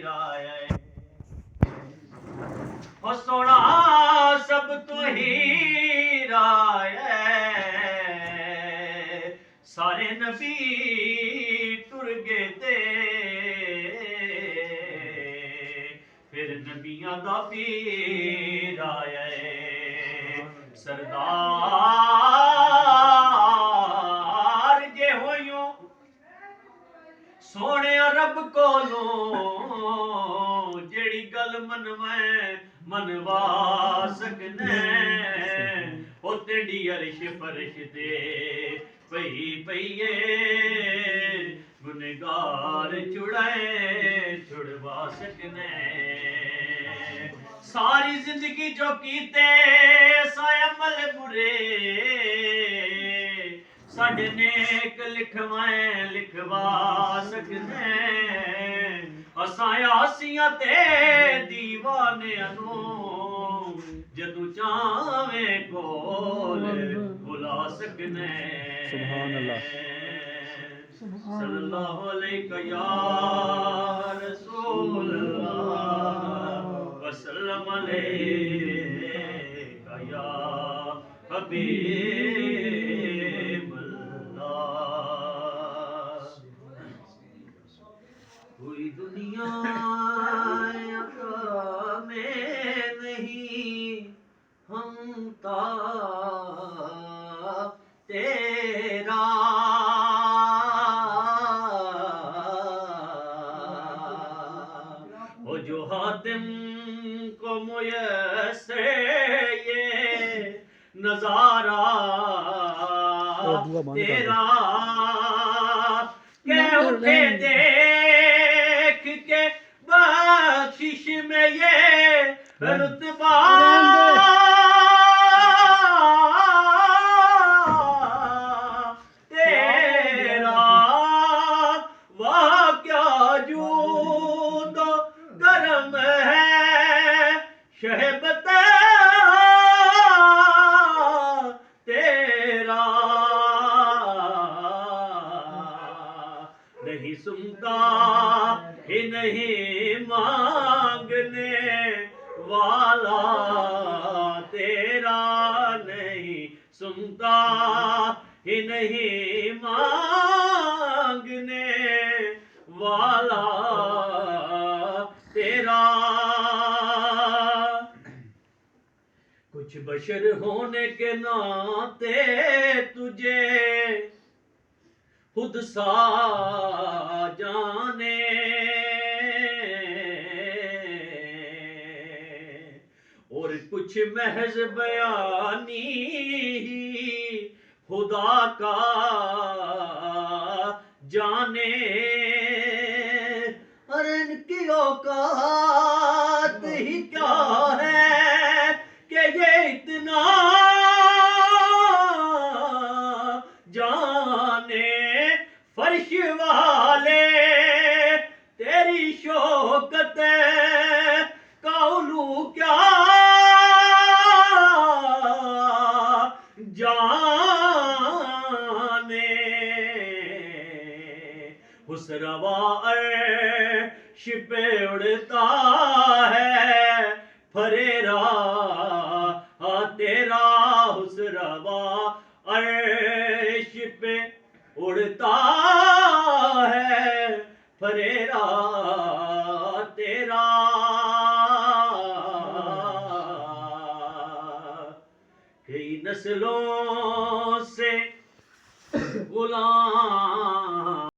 آئے او سونا سب تو ہی رائے سارے نبی ٹر گئے تے پھر نبیاں دا پیر آیا سردار جے ہویوں سونے رب کولوں جیڑی گل منوا سکنے او تیری عرش فرش تے پئیے گنہگار چھڑوا سکنے ساری زندگی جو کیتے سائے عمل برے ساڈے نیک لکھوا سکنے اساں آسیاں تے دیوانیاں نوں جدوں چاہویں کول بلا سکنے سبحان اللہ صلی اللہ علیہ یا رسول اللہ وسلم علیہ یا حبیب کوئی دنیا میں نہیں ہم تا تیرا وہ جو حاتم کو میسر یہ نظارہ تیرا کہ اٹھے دیکھ کے بخشش میں یہ رتبہ تیرا واہ کیا جود و کرم ہے شہبت تیرا نہیں سنتا ہی نہیں مانگنے والا تیرا نہیں سنتا ہی نہیں مانگنے والا تیرا کچھ بشر ہونے کے ناتے تجھے خود سا جانے اور کچھ محض بیانی خدا کا جانے اور ان کی اوقات ہی کیا ہے کہ یہ اتنا جانے فرش والے تیری شوکت کا علو کیا جانے اس روا عرش پہ اڑتا ہے پھریرا تیرا اس روا عرش پہ اڑتا ہے پھریرا تیرا کئی نسلوں سے غلام